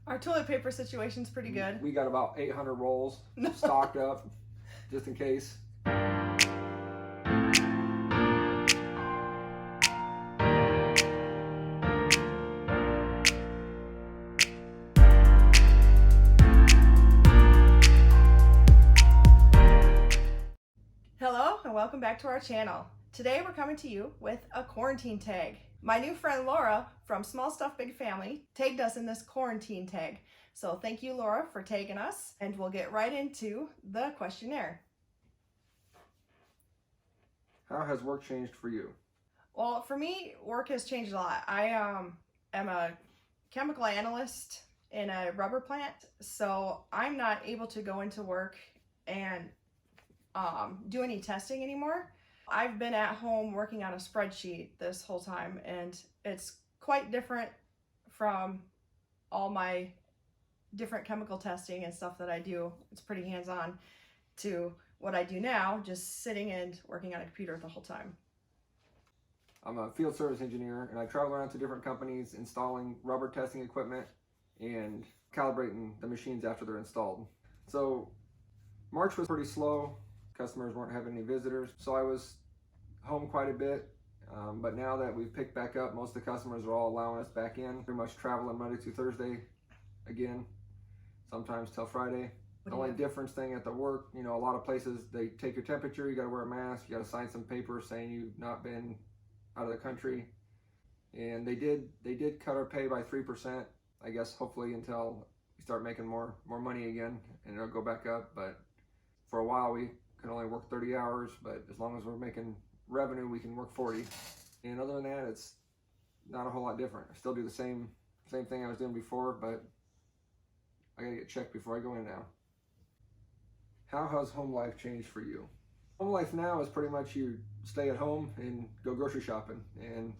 Our toilet paper situation's pretty good. We got about 800 rolls stocked up, just in case. Hello and welcome back to our channel. Today we're coming to you with a quarantine tag. My new friend Laura from Small Stuff Big Family tagged us in this quarantine tag. So thank you, Laura, for tagging us, and we'll get right into the questionnaire. How has work changed for you? Well, for me, work has changed a lot. I am a chemical analyst in a rubber plant, so I'm not able to go into work and do any testing anymore. I've been at home working on a spreadsheet this whole time, and it's quite different from all my different chemical testing and stuff that I do. It's pretty hands-on to what I do now, just sitting and working on a computer the whole time. I'm a field service engineer, and I travel around to different companies installing rubber testing equipment and calibrating the machines after they're installed. So March was pretty slow. Customers weren't having any visitors, so I was home quite a bit. But now that we've picked back up, most of the customers are all allowing us back in. Pretty much traveling Monday through Thursday again, sometimes till Friday. The only difference thing at the work, a lot of places, they take your temperature, you got to wear a mask, you got to sign some paper saying you've not been out of the country. And they did cut our pay by 3%, I guess, hopefully until we start making more money again and it'll go back up. But for a while we can only work 30 hours, but as long as we're making revenue, we can work 40. And other than that, it's not a whole lot different. I still do the same thing I was doing before, but I gotta get checked before I go in now. How has home life changed for you? Home life now is pretty much you stay at home and go grocery shopping, and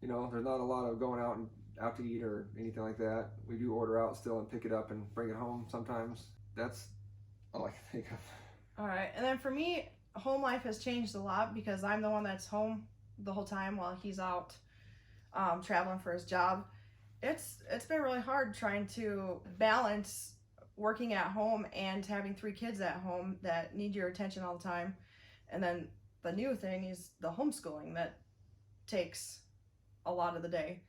there's not a lot of going out to eat or anything like that. We do order out still and pick it up and bring it home sometimes. That's all I can think of. All right, and then for me, home life has changed a lot because I'm the one that's home the whole time while he's out traveling for his job. It's been really hard trying to balance working at home and having 3 kids at home that need your attention all the time. And then the new thing is the homeschooling that takes a lot of the day.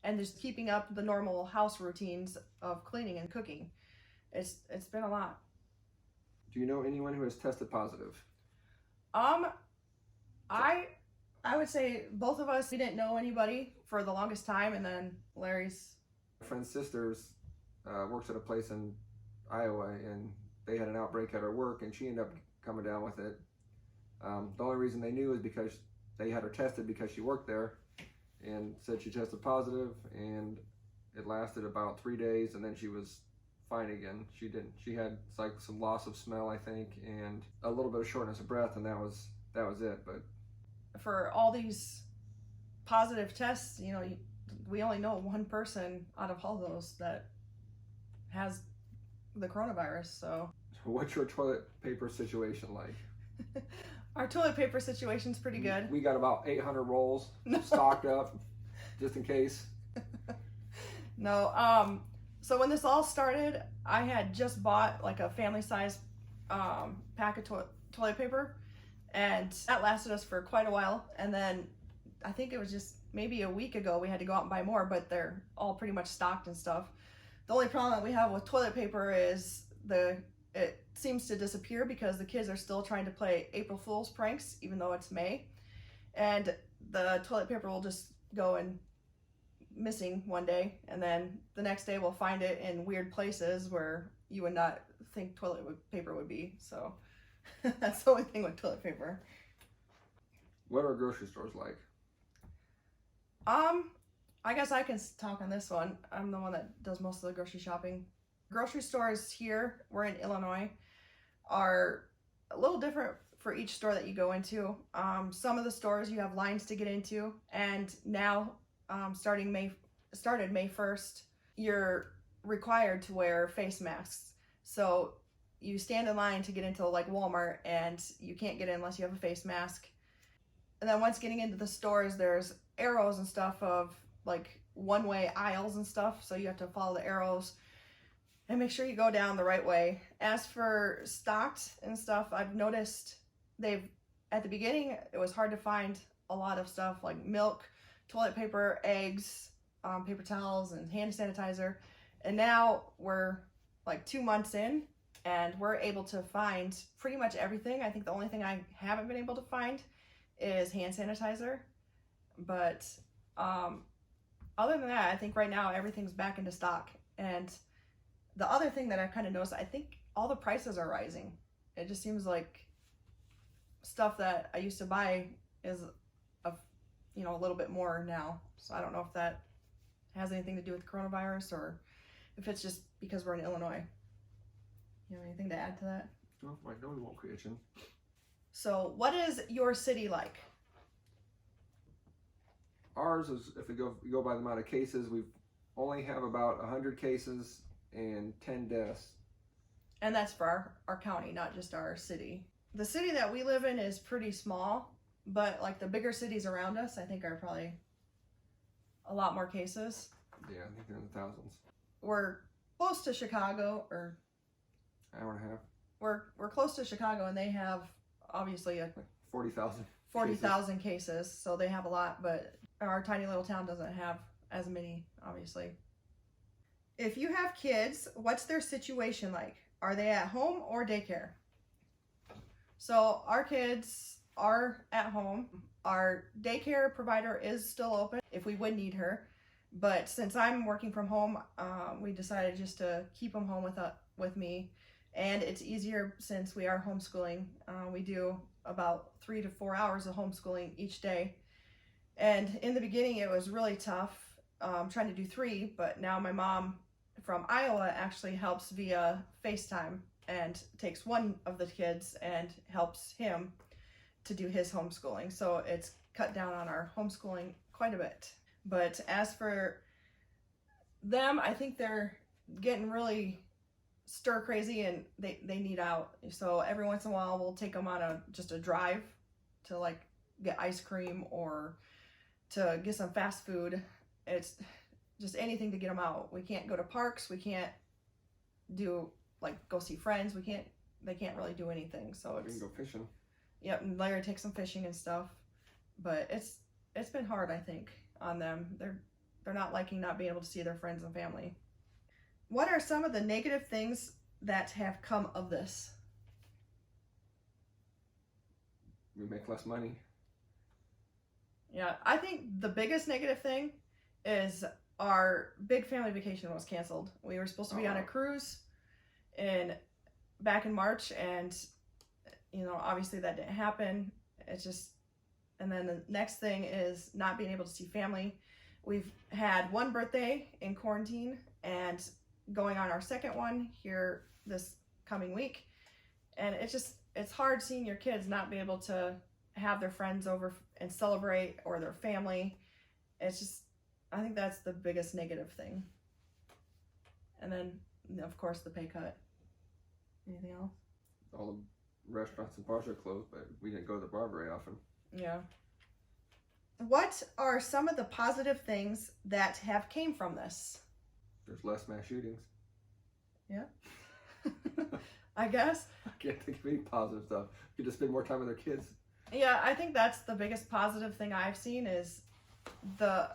And just keeping up the normal house routines of cleaning and cooking. It's been a lot. Do you know anyone who has tested positive? I would say both of us, we didn't know anybody for the longest time, and then Larry's friend's sisters works at a place in Iowa, and they had an outbreak at her work, and she ended up coming down with it. The only reason they knew is because they had her tested because she worked there, and said she tested positive, and it lasted about 3 days, and then she was fine again. She had like some loss of smell, I think, and a little bit of shortness of breath, and that was it. But for all these positive tests, we only know one person out of all those that has the coronavirus. So what's your toilet paper situation like? Our toilet paper situation's pretty good. We got about 800 rolls stocked up, just in case. No, so when this all started, I had just bought like a family size pack of toilet paper, and that lasted us for quite a while. And then I think it was just maybe a week ago we had to go out and buy more, but they're all pretty much stocked and stuff. The only problem that we have with toilet paper is it seems to disappear because the kids are still trying to play April Fool's pranks, even though it's May. And the toilet paper will just go and missing one day, and then the next day we'll find it in weird places where you would not think toilet paper would be. So that's the only thing with toilet paper. What are grocery stores like? I guess I can talk on this one. I'm the one that does most of the grocery shopping. Grocery stores here, we're in Illinois, are a little different for each store that you go into. Some of the stores you have lines to get into, and now started May 1st, you're required to wear face masks. So you stand in line to get into like Walmart, and you can't get in unless you have a face mask. And then once getting into the stores, there's arrows and stuff of like one-way aisles and stuff, so you have to follow the arrows and make sure you go down the right way. As for stocked and stuff, I've noticed at the beginning, it was hard to find a lot of stuff like milk, toilet paper, eggs, paper towels, and hand sanitizer. And now we're like 2 months in, and we're able to find pretty much everything. I think the only thing I haven't been able to find is hand sanitizer. But other than that, I think right now everything's back into stock. And the other thing that I've kind of noticed, I think all the prices are rising. It just seems like stuff that I used to buy is a little bit more now. So I don't know if that has anything to do with coronavirus or if it's just because we're in Illinois. You have anything to add to that? No, I know we won't creation. So what is your city like? Ours is, if we go by the amount of cases, we only have about 100 cases and 10 deaths. And that's for our county, not just our city. The city that we live in is pretty small, but like the bigger cities around us, I think are probably a lot more cases. Yeah, I think they're in the thousands. We're close to Chicago, or Hour and a half. We're close to Chicago, and they have obviously like 40,000. 40,000 cases, so they have a lot, but our tiny little town doesn't have as many, obviously. If you have kids, what's their situation like? Are they at home or daycare? So our kids are at home. Our daycare provider is still open if we would need her, but since I'm working from home, we decided just to keep them home with me, and it's easier since we are homeschooling. We do about 3 to 4 hours of homeschooling each day, and in the beginning it was really tough trying to do 3, but now my mom from Iowa actually helps via FaceTime and takes one of the kids and helps him to do his homeschooling. So it's cut down on our homeschooling quite a bit. But as for them, I think they're getting really stir crazy and they need out. So every once in a while we'll take them on just a drive to like get ice cream or to get some fast food. It's just anything to get them out. We can't go to parks. We can't do like go see friends. They can't really do anything. So We can go fishing. Yep, and Larry takes some fishing and stuff. But it's been hard, I think, on them. They're not liking not being able to see their friends and family. What are some of the negative things that have come of this? We make less money. Yeah, I think the biggest negative thing is our big family vacation was canceled. We were supposed to be on a cruise back in March, and obviously that didn't happen. It's just, and then the next thing is not being able to see family. We've had one birthday in quarantine and going on our second one here this coming week. And it's hard seeing your kids not be able to have their friends over and celebrate, or their family. It's just, I think that's the biggest negative thing. And then, of course, the pay cut. Anything else? All the restaurants and bars are closed, but we didn't go to the bar very often. Yeah. What are some of the positive things that have came from this? There's less mass shootings. Yeah. I guess. I can't think of any positive stuff. You just spend more time with their kids. Yeah, I think that's the biggest positive thing I've seen is the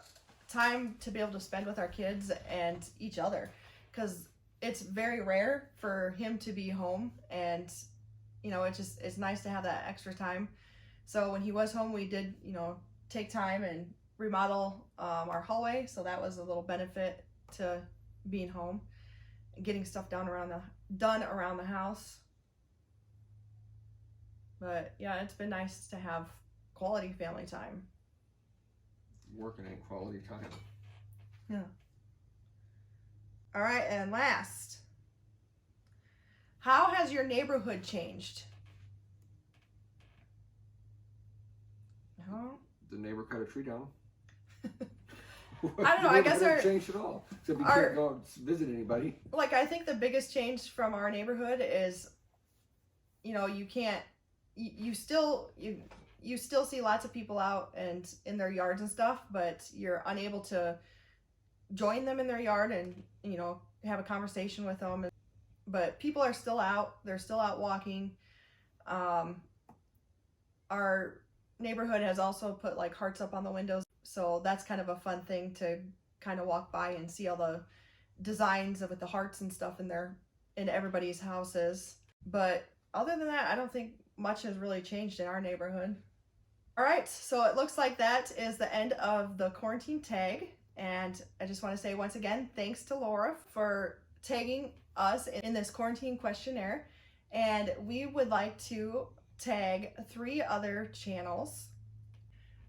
time to be able to spend with our kids and each other, because it's very rare for him to be home, and it's nice to have that extra time. So when he was home, we did take time and remodel our hallway, so that was a little benefit to being home and getting stuff done around the house. But yeah, it's been nice to have quality family time. Working ain't quality time. Yeah. All right, and last, how has your neighborhood changed? No. The neighbor cut a tree down. I don't know. I guess it changed at all. Except you can't go and visit anybody. Like, I think the biggest change from our neighborhood is, you can't. You still see lots of people out and in their yards and stuff, but you're unable to join them in their yard and, you know, have a conversation with them. But people are still out. They're still out walking. Our neighborhood has also put like hearts up on the windows. So that's kind of a fun thing to kind of walk by and see all the designs with the hearts and stuff in everybody's houses. But other than that, I don't think much has really changed in our neighborhood. All right, so it looks like that is the end of the quarantine tag. And I just want to say once again, thanks to Laura for tagging us in this quarantine questionnaire. And we would like to tag 3 other channels.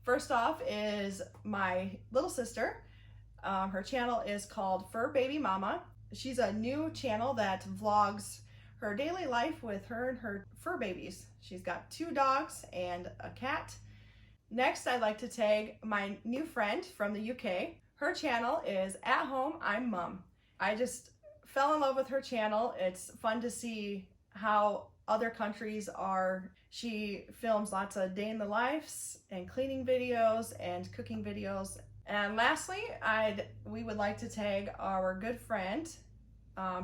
First off is my little sister. Her channel is called Fur Baby Mama. She's a new channel that vlogs her daily life with her and her fur babies. She's got 2 dogs and a cat. Next, I'd like to tag my new friend from the UK. Her channel is At Home, I'm Mum. I just fell in love with her channel. It's fun to see how other countries are. She films lots of day in the lives and cleaning videos and cooking videos. And lastly, we would like to tag our good friend,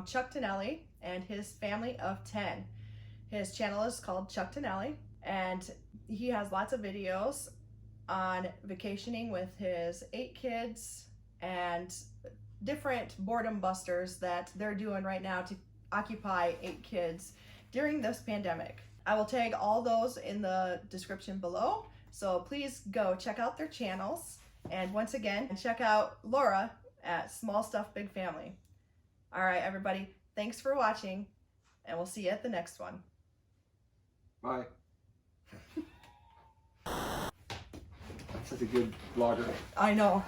Chuck Tonelli, and his family of 10. His channel is called Chuck Tonelli, and he has lots of videos on vacationing with his 8 kids and different boredom busters that they're doing right now to occupy 8 kids during this pandemic. I will tag all those in the description below, so please go check out their channels. And once again, check out Laura at Small Stuff Big Family. All right, everybody, thanks for watching, and we'll see you at the next one. Bye. That's such a good vlogger. I know.